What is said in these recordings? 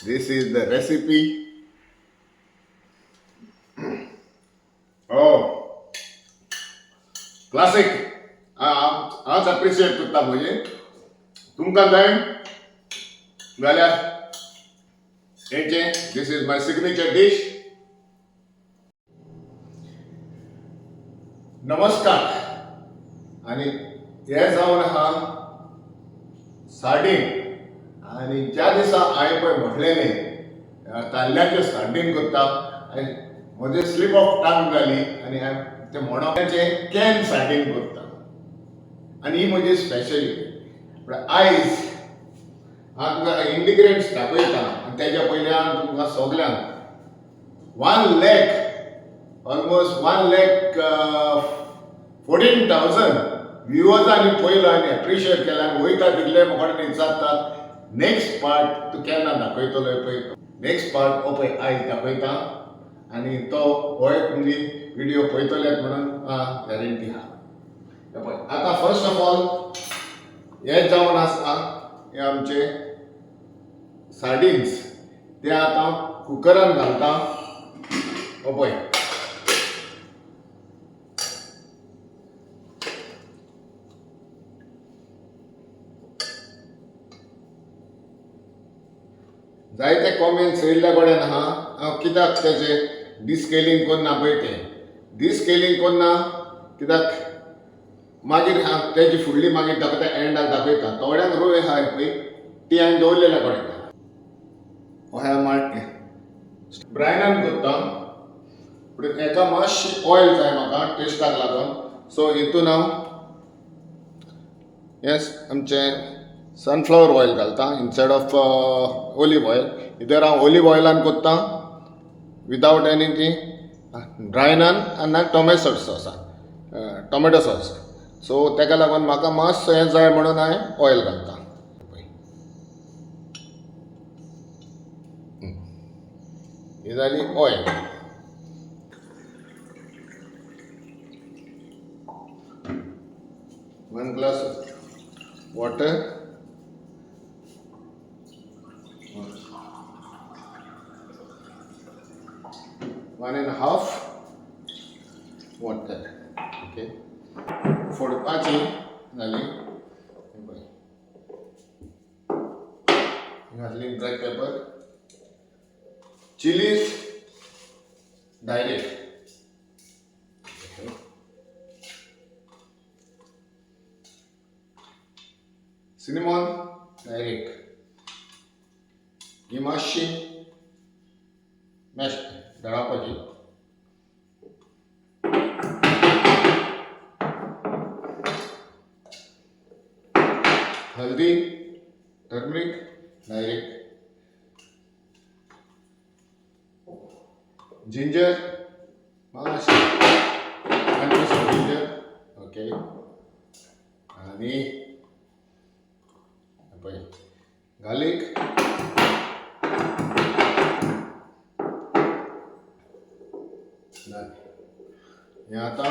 This is the recipe. Oh, classic. आज appreciate करता म्हणजे तुमकां जाय जाल्यार हेचे this is my signature dish. नमस्कार. आणि हे जावन आहा सार्डीन. आणि ज्या दिसा हांवें पळय म्हटलेलें ताल्ल्याचे सार्डीन करता आनी म्हजे स्लीप ऑफ टंग जाली आनी हांवें ते म्हणोवपाचे कॅन सार्डीन करता आनी ही म्हजी स्पेशलिटी. पण आयज हांव तुका इंग्रिडियंट्स दाखयता आनी तेज्या पयलीं हांव तुमकां सगळ्यांक 1 लाख ऑलमोस्ट 1,14,000 व्ह्युअर्सांनी पळयलो आनी एप्रिशिएट केला आनी वयता तितले म्हाका विचारतात नेक्स्ट पार्ट तूं केन्ना दाखयतलो पळय. नेक्स्ट पार्ट हो पळय आयज दाखयता आनी तो हो एक तुमी व्हिडिओ पळयतलेत म्हणून गॅरंटी आहा. पळय आतां फर्स्ट ऑफ ऑल हे जावन आसा हे आमचे सार्डिन्स ते आतां कुकरान घालता. हो पळय जायते कॉमेंट्स येयल्ल्या कडेन आहा हांव कित्याक तेजे डिस्केलिंग करना पळय तें डिस्केलिंग करना कित्याक मागीर हांव तेजी फुडली मागीर दाखयता एंडाक दाखयता. थोड्यांक रोय आहाय पळय ती हांवें दवरलेल्या कडेन ब्रायनान करता. पूण एका मातशी ऑयल जाय म्हाका टेस्टाक लागून सो हितून हांव येस आमचें सनफ्लावर ऑयल घालता इन्स्टेड ऑफ ऑलिव्ह ऑयल. इधर हांव ऑलिव्ह ऑयलान करता विदावट एनीथींग ड्रायनान आनी टोमॅटो सॉस. सो तेका लागून म्हाका मातसो हें जाय म्हणून हांवें ऑयल घालता. ही जाली oil. One glass water. 1.5 water. Okay फोडपाची जाली घातली black pepper chillies direct cinnamon direct ही मातशी मॅश दळावपाची. हल्दी टर्मरिक डायरेक्ट जिंजर मातशी जिंजर ओके आणि पळय गार्लिक हे आता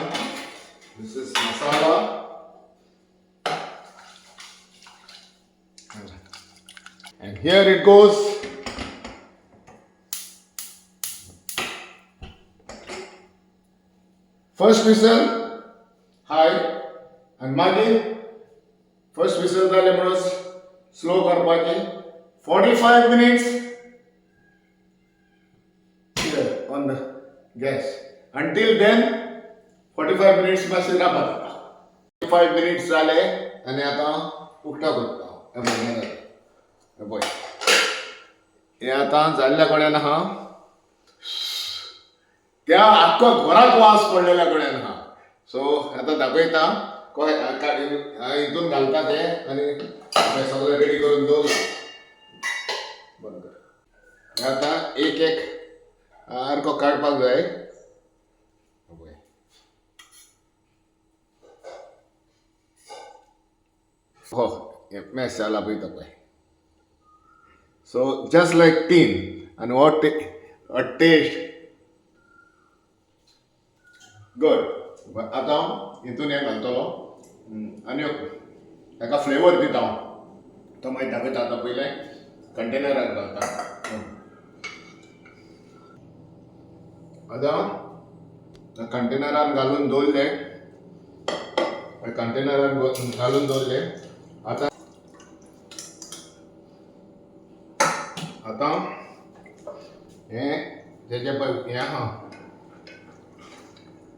this is masala and here it goes. First whistle high and मागीर first whistle जाले म्हणून स्लो करपाचे 45 minutes here on the gas. Until then 45 minutes मातशें रावता. 45 minutes जाले आनी आतां उक्ता करता. पळय हे आतां जाल्ल्या कडेन आहा त्या आख्खो घराक वास पडलेल्या कडेन आहा. सो आतां दाखयता हितून घालता ते आनी सगळें रेडी करून दवरला. बंद कर. आतां एक एक आर्को काडपाक जाय. हो मॅश जाला पळय तो पळय. So just like tin and what a taste good. आता हितून हे घालतलो आनी हेका फ्लेवर दिता तो मागीर दाखयता. आतां पयलें कंटेनराक घालता. आतां कंटेनरान घालून दवरले, कंटेनरान घालून दवरले. आतां हे तेजे पळय हें आहा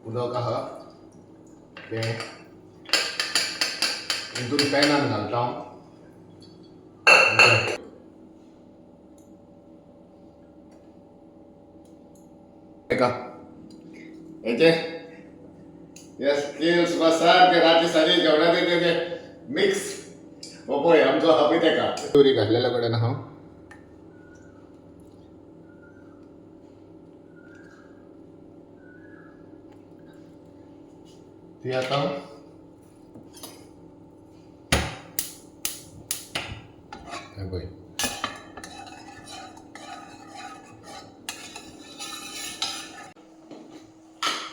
उदक आहा तें हितून पॅनान घालता एका हेचे हे स्किल्स सारके राती सारी जेवणाचे तेजे मिक्स हो पळय आमचो हबी तेका तुरी घातलेल्या कडेन आहा. ती आतां हे पळय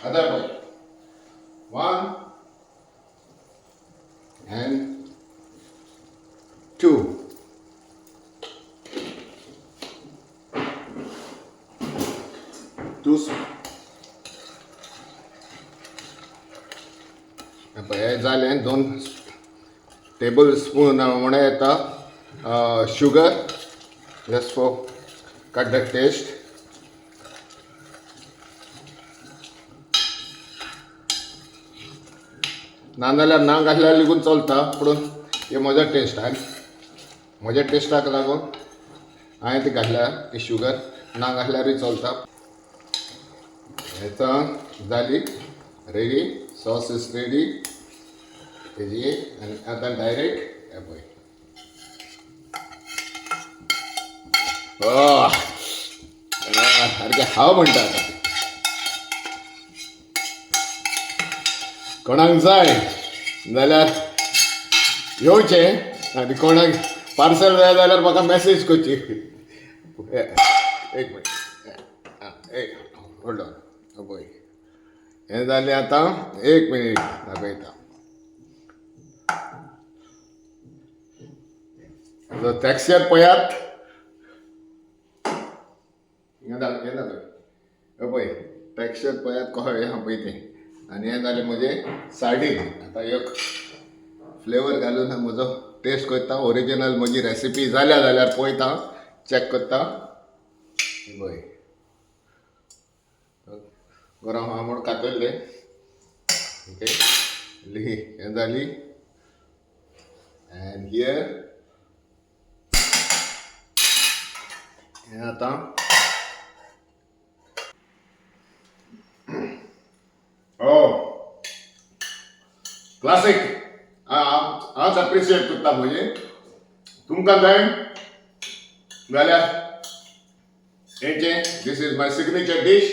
आतां पळय 1 and 2. हे जालें 2 टेबल स्पून म्हणून येता sugar just for cut the taste. नाजाल्यार ना घातल्यार लेगून चलता, पूण हे म्हजो टेस्ट म्हज्या टेस्टाक लागून हांवें ती घातल्या ती शुगर, ना घातल्यारूय चलता. हें जाली रेडी, सॉस इज रेडी तेजी. आनी आतां डायरेक्ट हे पळय सारकें हांव म्हणटा. आतां कोणाक जाय जाल्यार येवचें आनी कोणाक पार्सल जाय जाल्यार म्हाका मॅसेज करची. एक मिनीट होल्ड ऑन पळय हें जालें. आतां 1 मिनीट दाखयता. टॅक्स्चर पळयात, हें पळय टॅक्स्चर पळयात कशें हें आहा पळय तें. आनी हें जालें म्हजें सार्डीन. आतां एक फ्लेवर घालून म्हजो टेस्ट करता. ओरिजिनल म्हजी रेसिपी जाल्या जाल्यार पळयता, चॅक करता. पळय गरम आहा म्हूण कातरलें. ओके हें जाली. एंड हियर हें आतां क्लासीक हांवच एप्रिशिएट करता. म्हणजे तुमकां जाय जाल्यार हेचें this is my signature dish.